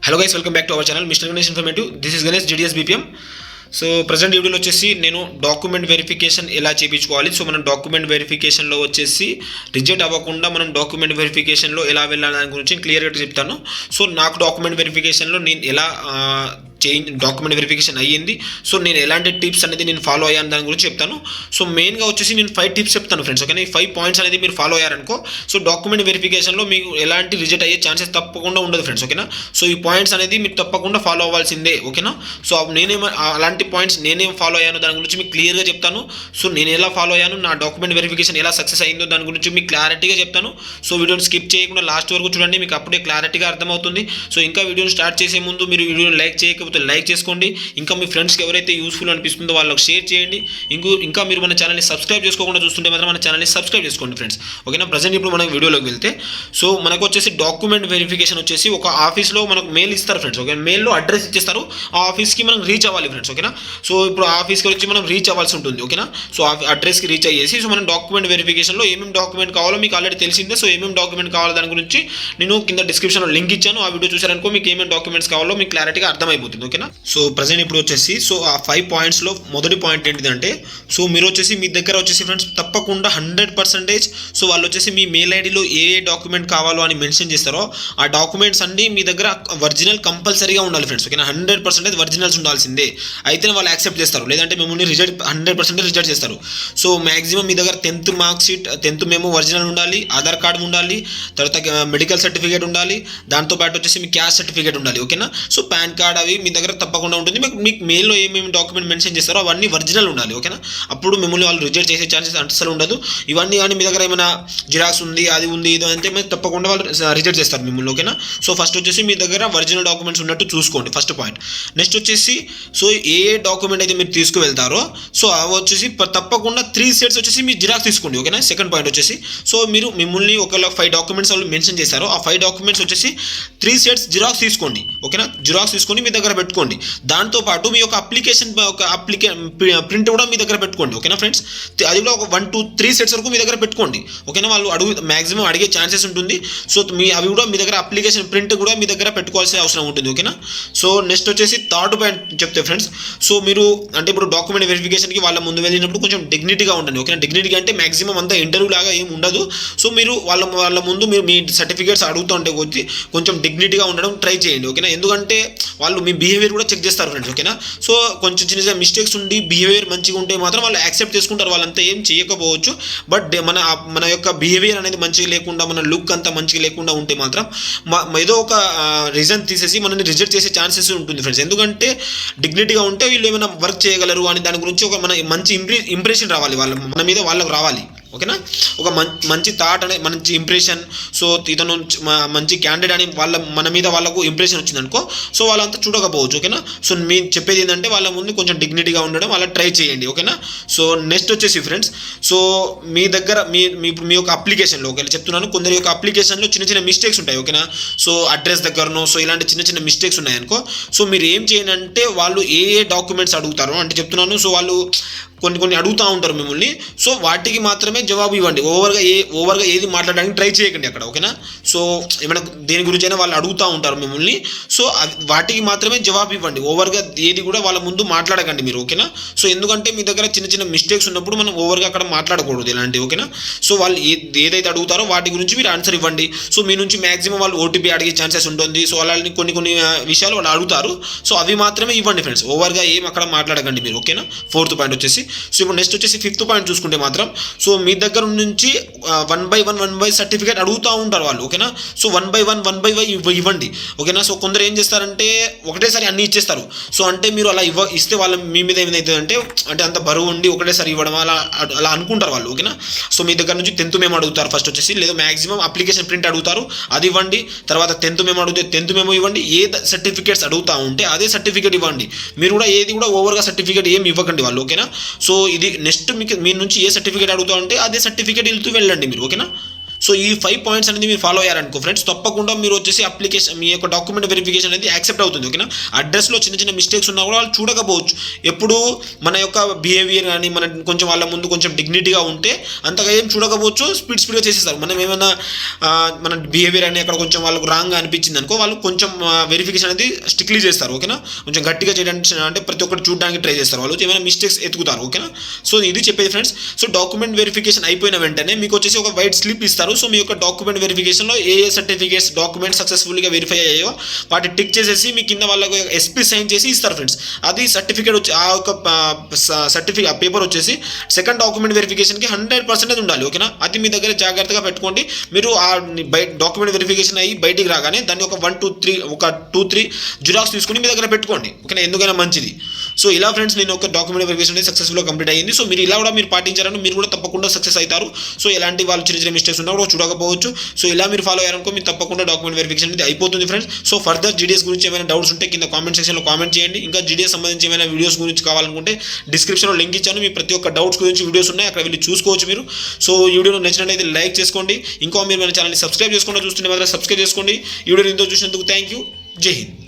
Hello guys, welcome back to our channel mister Ganesh informative. This is Ganesh GDS BPM. So present వీడియోలో వచ్చేసి నేను document verification ఎలా చేయించుకోవాలి. So మనం డాక్యుమెంట్ వెరిఫికేషన్లో వచ్చేసి రిజెక్ట్ అవ్వకుండా మనం డాక్యుమెంట్ వెరిఫికేషన్లో ఎలా వెళ్ళాలి దాని గురించి క్లియర్గా చెప్తాను. సో నాకు డాక్యుమెంట్ వెరిఫికేషన్లో నేను ఎలా డాక్యుమెంట్ వెరిఫికేషన్ అయ్యింది, సో నేను ఎలాంటి టిప్స్ అనేది నేను ఫాలో అయ్యాను దాని గురించి చెప్తాను. సో మెయిన్గా వచ్చేసి నేను 5 టిప్స్ చెప్తాను ఫ్రెండ్స్, ఓకేనా. ఈ 5 పాయింట్స్ అనేది మీరు ఫాలో అయ్యారనుకో, సో డాక్యుమెంట్ వెరిఫికేషన్లో మీకు ఎలాంటి రిజెక్ట్ అయ్యే ఛాన్సెస్ తప్పకుండా ఉండదు ఫ్రెండ్స్, ఓకేనా. సో ఈ పాయింట్స్ అనేది మీరు తప్పకుండా ఫాలో అవ్వాల్సిందే, ఓకేనా. సో అలాంటి పాయింట్స్ నేనేం ఫాలో అయ్యాను దాని గురించి మీకు క్లియర్గా చెప్తాను. సో నేను ఎలా ఫాలో అయ్యాను, నా డాక్యుమెంట్ వెరిఫికేషన్ ఎలా సక్సెస్ అయిందో దాని గురించి మీకు క్లారిటీగా చెప్తాను. సో వీడియోని స్కిప్ చేయకుండా లాస్ట్ వరకు చూడండి, మీకు అప్పుడే క్లారిటీగా అర్థమవుతుంది. సో ఇంకా వీడియోని స్టార్ట్ చేసే ముందు మీరు వీడియోని లైక్ చేయకపోతే లైక్ చేసుకోండి. ఇంకా మీ ఫ్రెండ్స్కి ఎవరైతే యూస్ఫుల్ అనిపిస్తుందో వాళ్ళకి షేర్ చేయండి. ఇంకా మీరు మన ఛానల్ని సబ్స్క్రైబ్ చేసుకోకుండా చూస్తుంటే మాత్రం మన ఛానల్ని సబ్స్క్రైబ్ చేసుకోండి ఫ్రెండ్స్, ఓకేనా. ప్రజెంట్ ఇప్పుడు మనం వీడియోలోకి వెళ్తే, సో మనకు వచ్చేసి డాక్యుమెంట్ వెరిఫికేషన్ వచ్చేసి ఒక ఆఫీస్లో మనకు మెయిల్ ఇస్తారు ఫ్రెండ్స్, ఓకే. మెయిల్లో అడ్రస్ ఇచ్చేస్తారు, ఆ ఆఫీస్కి మనం రీచ్ అవ్వాలి ఫ్రెండ్స్, ఓకేనా. సో ఇప్పుడు ఆఫీస్కి వచ్చి మనం రీచ్ అవ్వాల్సి ఉంటుంది, ఓకేనా. సో అడ్రస్కి రీచ్ అయ్యేసి సో మనం డాక్యుమెంట్ వెరిఫికేషన్లో ఏమేమి డాక్యుమెంట్ కావాలో మీకు ఆల్రెడీ తెలిసిందే. సో ఏమేమి డాక్యుమెంట్ కావాలో దాని గురించి నేను కింద డిస్క్రిప్షన్లో లింక్ ఇచ్చాను, ఆ వీడియో చూసారనుకో మీకు ఏమేమి డాక్యుమెంట్స్ కావాలో మీకు క్లారిటీగా అర్థమైపోతుంది, ఓకేనా. సో ప్రజెంట్ ఇప్పుడు వచ్చేసి సో ఆ 5 పాయింట్స్లో మొదటి పాయింట్ ఏంటిదంటే, సో మీరు వచ్చేసి మీ దగ్గర వచ్చేసి ఫ్రెండ్స్ తప్పకుండా 100% సో వాళ్ళు వచ్చేసి మీ మెయిల్ ఐడిలో ఏ డాక్యుమెంట్ కావాలో అని మెన్షన్ చేస్తారో ఆ డాక్యుమెంట్స్ అన్ని మీ దగ్గర ఒరిజినల్ కంపల్సరీగా ఉండాలి ఫ్రెండ్స్, ఓకేనా. 100% ఒరిజినల్స్ ఉండాల్సిందే, అయితే వాళ్ళు యాక్సెప్ట్ చేస్తారు, లేదంటే మిమ్మల్ని 100% రిజెక్ట్ చేస్తారు. సో మ్యాక్సిమం మీ దగ్గర 10th మార్క్ షీట్ 10th మేము ఒరిజినల్ ఉండాలి, ఆధార్ కార్డు ఉండాలి, తర్వాత మెడికల్ సర్టిఫికేట్ ఉండాలి, దాంతోపాటు వచ్చేసి మీ క్యాస్ట్ సర్టిఫికేట్ ఉండాలి, ఓకేనా. సో పాన్ కార్డ్ అవి మీ దగ్గర తప్పకుండా ఉంటుంది. మీకు మెయిల్లో ఏమేమి డాక్యుమెంట్ మెన్షన్ చేస్తారో అవన్నీ ఒరిజినల్ ఉండాలి, ఓకేనా. అప్పుడు మిమ్మల్ని వాళ్ళు రిజెక్ట్ చేసే ఛాన్సెస్ అసలు ఉండదు. ఇవన్నీ కానీ మీ దగ్గర ఏమైనా జిరాక్స్ ఉంది, అది ఉంది, ఇది అంటే మీరు తప్పకుండా వాళ్ళు రిజెక్ట్ చేస్తారు మిమ్మల్ని, ఓకేనా. సో ఫస్ట్ వచ్చేసి మీ దగ్గర ఒరిజినల్ డాక్యుమెంట్స్ ఉన్నట్టు చూసుకోండి, ఫస్ట్ పాయింట్. నెక్స్ట్ వచ్చేసి సో ఏ డాక్యుమెంట్ అయితే మీరు తీసుకువెళ్తారో సో అవి వచ్చేసి తప్పకుండా 3 సెట్స్ వచ్చేసి మీ జిరాక్స్ తీసుకోండి, ఓకేనా. సెకండ్ పాయింట్ వచ్చేసి సో మిమ్మల్ని ఒకవేళ 5 డాక్యుమెంట్స్ వాళ్ళు మెన్షన్ చేశారో ఆ 5 డాక్యుమెంట్స్ వచ్చేసి 3 సెట్స్ జిరాక్స్ తీసుకోండి, ఓకేనా. జిరాక్స్ తీసుకొని మీ దగ్గర పెట్టుకోండి. దాంతోపాటు మీ యొక్క అప్లికేషన్ ప్రింట్ కూడా మీ దగ్గర పెట్టుకోండి, ఓకేనా ఫ్రెండ్స్. అది కూడా ఒక 1 to 3 సెట్స్ వరకు మీ దగ్గర పెట్టుకోండి, ఓకేనా. వాళ్ళు మ్యాక్సిమం అడిగే ఛాన్సెస్ ఉంటుంది. సో అవి కూడా మీ దగ్గర అప్లికేషన్ ప్రింట్ కూడా మీ దగ్గర పెట్టుకోవాల్సిన అవసరం ఉంటుంది, ఓకేనా. సో నెక్స్ట్ వచ్చేసి థర్డ్ పాయింట్ చెప్తే ఫ్రెండ్స్, సో మీరు అంటే ఇప్పుడు డాక్యుమెంట్ వెరిఫికేషన్కి వాళ్ళ ముందు వెళ్ళినప్పుడు కొంచెం డిగ్నిటీగా ఉండండి, ఓకేనా. డిగ్నిటీగా అంటే మ్యాక్సిమం అంతా ఇంటర్వ్యూ లాగా ఏమి ఉండదు. సో మీరు వాళ్ళ ముందు మీరు మీ సర్టిఫికేట్స్ అడుగుతుంటే కొంచెం డిగ్నిటీగా ఉండడం ట్రై చేయండి, ఓకేనా. ఎందుకంటే వాళ్ళు మీ బిహేవియర్ కూడా చెక్ చేస్తారు ఫ్రెండ్స్, ఓకేనా. సో కొంచెం చిన్న చిన్న మిస్టేక్స్ ఉండి బిహేవియర్ మంచిగా ఉంటే మాత్రం వాళ్ళు యాక్సెప్ట్ చేసుకుంటారు, వాళ్ళంతా ఏం చేయకపోవచ్చు. బట్ మన యొక్క బిహేవియర్ అనేది మంచిగా లేకుండా, మన లుక్ అంతా మంచిగా లేకుండా ఉంటే మాత్రం ఏదో ఒక రీజన్ తీసేసి మనల్ని రిజెక్ట్ చేసే ఛాన్సెస్ ఉంటుంది ఫ్రెండ్స్. ఎందుకంటే డిగ్నిటీగా ఉంటే వీళ్ళు ఏమైనా వర్క్ చేయగలరు అని దాని గురించి ఒక మంచి ఇంప్రెషన్ రావాలి మన మీద వాళ్ళకు రావాలి, ఓకేనా. ఒక మంచి థాట్ అనే మంచి ఇంప్రెషన్, సో ఇతను మంచి క్యాండిడేట్ అని మన మీద వాళ్ళకు ఇంప్రెషన్ వచ్చింది అనుకో, సో వాళ్ళంతా చూడకపోవచ్చు, ఓకేనా. సో మేము చెప్పేది ఏంటంటే వాళ్ళ ముందు కొంచెం డిగ్నిటీగా ఉండడం అలా ట్రై చేయండి, ఓకేనా. సో నెక్స్ట్ వచ్చేసి ఫ్రెండ్స్, సో మీ దగ్గర మీ యొక్క అప్లికేషన్లో ఒకవేళ చెప్తున్నాను, కొందరి యొక్క అప్లికేషన్లో చిన్న చిన్న మిస్టేక్స్ ఉంటాయి, ఓకేనా. సో అడ్రస్ దగ్గరనో సో ఇలాంటి చిన్న చిన్న మిస్టేక్స్ ఉన్నాయనుకో, సో మీరు ఏం చేయండి అంటే వాళ్ళు ఏ డాక్యుమెంట్స్ అడుగుతారో అంటే చెప్తున్నాను, సో వాళ్ళు కొన్ని అడుగుతూ ఉంటారు మిమ్మల్ని, సో వాటికి మాత్రమే జవాబు ఇవ్వండి. ఓవర్గా ఏది మాట్లాడడానికి ట్రై చేయకండి అక్కడ, ఓకేనా. సో ఏమైనా దేని గురించి అయినా వాళ్ళు అడుగుతూ ఉంటారు మిమ్మల్ని, సో వాటికి మాత్రమే జవాబు ఇవ్వండి. ఓవర్గా ఏది కూడా వాళ్ళ ముందు మాట్లాడకండి మీరు, ఓకేనా. సో ఎందుకంటే మీ దగ్గర చిన్న చిన్న మిస్టేక్స్ ఉన్నప్పుడు మనం ఓవర్గా అక్కడ మాట్లాడకూడదు ఇలాంటివి, ఓకేనా. సో వాళ్ళు ఏదైతే అడుగుతారో వాటి గురించి మీరు ఆన్సర్ ఇవ్వండి. సో మీ నుంచి మ్యాక్సిమం వాళ్ళు OTP అడిగే ఛాన్సెస్ ఉంటుంది. సో అలాంటి కొన్ని విషయాలు వాళ్ళు అడుగుతారు, సో అవి మాత్రమే ఇవ్వండి ఫ్రెండ్స్. ఓవర్గా ఏం అక్కడ మాట్లాడకండి మీరు, ఓకేనా. 4th పాయింట్ వచ్చేసి సో ఇప్పుడు నెక్స్ట్ వచ్చేసి 5th పాయింట్ చూసుకుంటే మాత్రం, సో మీ దగ్గర నుంచి 1 by 1 సర్టిఫికేట్ అడుగుతూ ఉంటారు వాళ్ళు, ఓకేనా. సో 1 by 1 ఇవ్వండి, ఓకేనా. సో కొందరు ఏం చేస్తారంటే ఒకటేసారి అన్ని ఇచ్చేస్తారు. సో అంటే మీరు అలా ఇస్తే వాళ్ళ మీ మీద ఏమైతుందంటే అంటే అంత బరువు ఉండి ఒకటేసారి ఇవ్వడం అలా అనుకుంటారు వాళ్ళు, ఓకేనా. సో మీ దగ్గర నుంచి 10th మేము అడుగుతారు ఫస్ట్ వచ్చేసి, లేదా మ్యాక్సిమం అప్లికేషన్ ప్రింట్ అడుగుతారు, అది ఇవ్వండి. తర్వాత 10th మేము అడిగితే 10th మేము ఇవ్వండి. ఏ సర్టిఫికేట్స్ అడుగుతూ ఉంటే అదే సర్టిఫికేట్ ఇవ్వండి. మీరు కూడా ఏది కూడా ఓవర్గా సర్టిఫికేట్ ఏమి ఇవ్వకండి వాళ్ళు, ఓకేనా. సో ఇది నెక్స్ట్ మీ నుంచి ఏ సర్టిఫికేట్ అడుగుతా ఉంటే అదే సర్టిఫికేట్ వెళ్తూ వెళ్ళండి మీరు, ఓకేనా. సో ఈ 5 పాయింట్స్ అనేది మీరు ఫాలో అయ్యారనుకో ఫ్రెండ్స్, తప్పకుండా మీరు వచ్చేసి అప్లికేషన్ మీ యొక్క డాక్యుమెంట్ వెరిఫికేషన్ అనేది యాక్సెప్ట్ అవుతుంది. ఓకేనా, అడ్రస్లో చిన్న చిన్న మిస్టేక్స్ ఉన్నా కూడా వాళ్ళు చూడకపోవచ్చు. ఎప్పుడు మన యొక్క బిహేవియర్ కానీ మన కొంచెం వాళ్ళ ముందు కొంచెం డిగ్నిటీగా ఉంటే అంతగా ఏం చూడకపోవచ్చు, స్పీడ్గా చేసేస్తారు. మనం ఏమైనా మన బిహేవియర్ అని అక్కడ కొంచెం వాళ్ళకు రాంగ్గా అనిపించింది అనుకో, వాళ్ళు కొంచెం వెరిఫికేషన్ అనేది స్ట్రిక్ట్లీ చేస్తారు. ఓకేనా, కొంచెం గట్టిగా చేయడానికి అంటే ప్రతి ఒక్కటి చూడడానికి ట్రై చేస్తారు. వాళ్ళు ఏమైనా మిస్టేక్స్ ఎత్తుకుతారు. ఓకేనా, సో ఇది చెప్పేది ఫ్రెండ్స్. సో డాక్యుమెంట్ వెరిఫికేషన్ అయిపోయిన వెంటనే మీకు వచ్చేసి ఒక వైట్ స్లిప్ ఇస్తారు. సో మీ యొక్క డాక్యుమెంట్ వెరిఫికేషన్లో ఏ సర్టిఫికేట్స్ డాక్యుమెంట్స్ సక్సెస్ఫుల్గా వెరిఫై అయ్యాయో వాటి టిక్ చేసేసి మీ కింద వాళ్ళకు ఎస్పీ సైన్ చేసి ఇస్తారు ఫ్రెండ్స్. అది సర్టిఫికేట్ వచ్చి ఆ యొక్క సర్టిఫికేట్ ఆ పేపర్ వచ్చేసి సెకండ్ డాక్యుమెంట్ వెరిఫికేషన్కి 100% ఉండాలి. ఓకేనా, అది మీ దగ్గర జాగ్రత్తగా పెట్టుకోండి. మీరు ఆ డాక్యుమెంట్ వెరిఫికేషన్ అయ్యి బయటికి రాగానే దాన్ని ఒక 2-3 జిరాక్స్ తీసుకుని మీ దగ్గర పెట్టుకోండి. ఓకేనా, ఎందుకైనా మంచిది. సో ఇలా ఫ్రెండ్స్ నేను ఒక డాక్యుమెంట్ వెరిఫికేషన్ అనేది సక్సెస్ఫుల్గా కంప్లీట్ అయ్యింది. సో మీరు ఇలా కూడా మీరు పాటించారని మీరు కూడా తప్పకుండా సక్సెస్ అవుతారు. సో ఎలాంటి వాళ్ళు చిన్న చిన్న మిస్టేక్స్ ఉన్నా కూడా చూడకపోవచ్చు. సో ఇలా మీరు ఫాలో అయ్యారనుకో మీరు తప్పకుండా డాక్యుమెంట్ వెరిఫికేషన్ అనేది అయిపోతుంది ఫ్రెండ్స్. సో ఫర్దర్ జీడీఎస్ గురించి ఏమైనా డౌట్స్ ఉంటే కింద కామెంట్ సెక్షన్లో కామెంట్ చేయండి. ఇంకా జీడీఎస్ సంబంధించి ఏమైనా వీడియోస్ గురించి కావాలనుకుంటే డిస్క్రిప్షన్లో లింక్ ఇచ్చాను. మీ ప్రతి ఒక్క డౌట్స్ గురించి వీడియోస్ ఉన్నాయి, అక్కడ వెళ్ళి చూసుకోవచ్చు మీరు. సో ఈ వీడియో నచ్చినట్లయితే లైక్ చేసుకోండి. ఇంకా మీరు మన ఛానల్ని సబ్స్క్రైబ్ చేసుకుంటూ చూస్తుంటే మాత్రం సబ్స్క్రైబ్ చేసుకోండి. ఈ వీడియో ఇంతో చూసినందుకు థ్యాంక్ యూ. జై హింద్.